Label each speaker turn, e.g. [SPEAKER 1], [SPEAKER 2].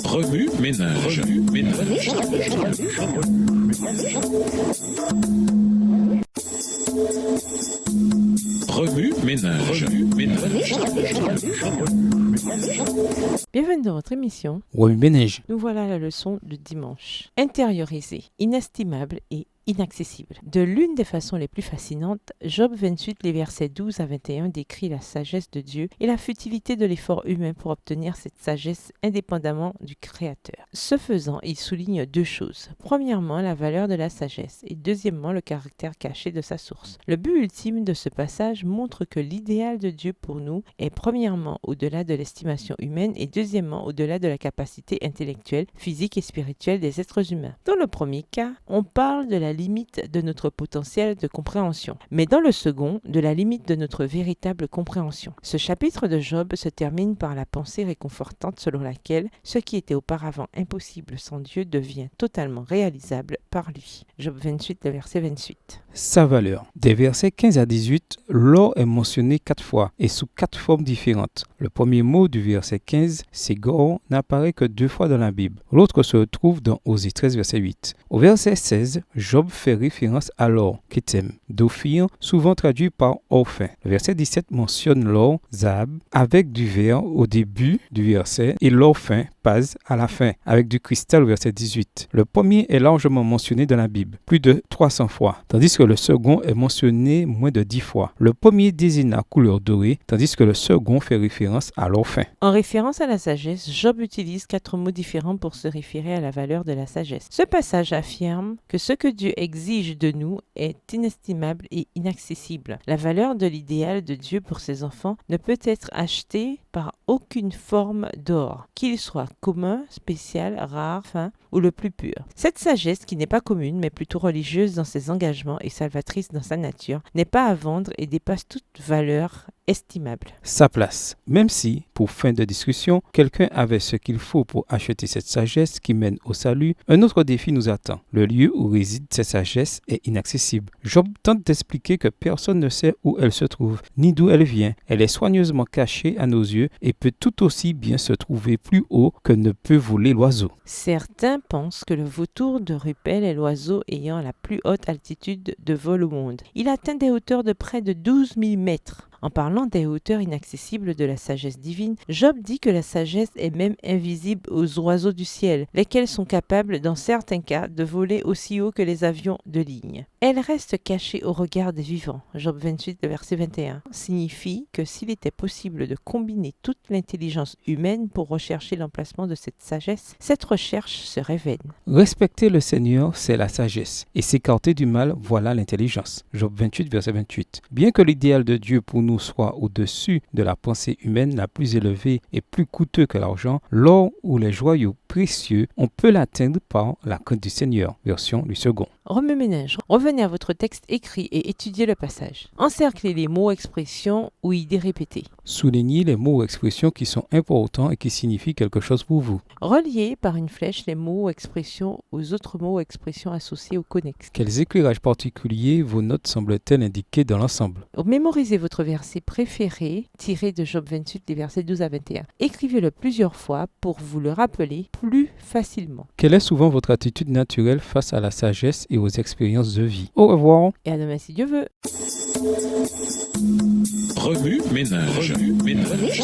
[SPEAKER 1] Remue ménage. Remue ménage.
[SPEAKER 2] Bienvenue dans votre émission.
[SPEAKER 3] Remue ménage.
[SPEAKER 2] Nous voilà à la leçon de dimanche. Intérioriser, inestimable et inaccessible. De l'une des façons les plus fascinantes, Job 28, les versets 12 à 21 décrit la sagesse de Dieu et la futilité de l'effort humain pour obtenir cette sagesse indépendamment du Créateur. Ce faisant, il souligne deux choses. Premièrement, la valeur de la sagesse et deuxièmement, le caractère caché de sa source. Le but ultime de ce passage montre que l'idéal de Dieu pour nous est premièrement au-delà de l'estimation humaine et deuxièmement au-delà de la capacité intellectuelle, physique et spirituelle des êtres humains. Dans le premier cas, on parle de la limite de notre potentiel de compréhension, mais dans le second, de la limite de notre véritable compréhension. Ce chapitre de Job se termine par la pensée réconfortante selon laquelle ce qui était auparavant impossible sans Dieu devient totalement réalisable par lui. Job 28, le verset 28.
[SPEAKER 3] Sa valeur. Des versets 15 à 18, l'or est mentionné 4 fois et sous 4 formes différentes. Le premier mot du verset 15, c'est Gor, n'apparaît que 2 fois dans la Bible. L'autre se retrouve dans Osée 13, verset 8. Au verset 16, Job fait référence à l'or, Kétem, d'Ophir, souvent traduit par Orphin. Le verset 17 mentionne l'or, Zahab, avec du verre au début du verset et l'orphin, Paz, à la fin, avec du cristal au verset 18. Le premier est largement mentionné dans la Bible, plus de 300 fois, tandis que le second est mentionné moins de 10 fois. Le premier désigne la couleur dorée, tandis que le second fait référence à l'orphin.
[SPEAKER 2] En référence à la sagesse, Job utilise 4 mots différents pour se référer à la valeur de la sagesse. Ce passage affirme que ce que Dieu exige de nous est inestimable et inaccessible. La valeur de l'idéal de Dieu pour ses enfants ne peut être achetée par aucune forme d'or, qu'il soit commun, spécial, rare, fin ou le plus pur. Cette sagesse, qui n'est pas commune mais plutôt religieuse dans ses engagements et salvatrice dans sa nature, n'est pas à vendre et dépasse toute valeur estimable.
[SPEAKER 3] Sa place. Même si, pour fin de discussion, quelqu'un avait ce qu'il faut pour acheter cette sagesse qui mène au salut, un autre défi nous attend. Le lieu où réside cette sagesse est inaccessible. Job tente d'expliquer que personne ne sait où elle se trouve, ni d'où elle vient. Elle est soigneusement cachée à nos yeux et peut tout aussi bien se trouver plus haut que ne peut voler l'oiseau.
[SPEAKER 2] Certains pensent que le vautour de Rupel est l'oiseau ayant la plus haute altitude de vol au monde. Il atteint des hauteurs de près de 12 000 mètres. En parlant des hauteurs inaccessibles de la sagesse divine, Job dit que la sagesse est même invisible aux oiseaux du ciel, lesquels sont capables, dans certains cas, de voler aussi haut que les avions de ligne. Elle reste cachée au regard des vivants. Job 28, verset 21, signifie que s'il était possible de combiner toute l'intelligence humaine pour rechercher l'emplacement de cette sagesse, cette recherche serait vaine.
[SPEAKER 3] Respecter le Seigneur, c'est la sagesse, et s'écarter du mal, voilà l'intelligence. Job 28, verset 28. Bien que l'idéal de Dieu pour nous soit au-dessus de la pensée humaine la plus élevée et plus coûteux que l'argent, l'or ou les joyaux précieux, on peut l'atteindre par la crainte du Seigneur. Version du second.
[SPEAKER 2] Remue-ménage. Revenez à votre texte écrit et étudiez le passage. Encerclez les mots, expressions ou idées répétées.
[SPEAKER 3] Soulignez les mots ou expressions qui sont importants et qui signifient quelque chose pour vous.
[SPEAKER 2] Reliez par une flèche les mots ou expressions aux autres mots ou expressions associés ou connexes.
[SPEAKER 3] Quels éclairages particuliers vos notes semblent-elles indiquer dans l'ensemble?
[SPEAKER 2] Mémorisez votre verset préféré tiré de Job 28, les versets 12 à 21. Écrivez-le plusieurs fois pour vous le rappeler plus facilement.
[SPEAKER 3] Quelle est souvent votre attitude naturelle face à la sagesse et aux expériences de vie? Au revoir.
[SPEAKER 2] Et à demain si Dieu veut.
[SPEAKER 1] Remue ménage. Remue ménage.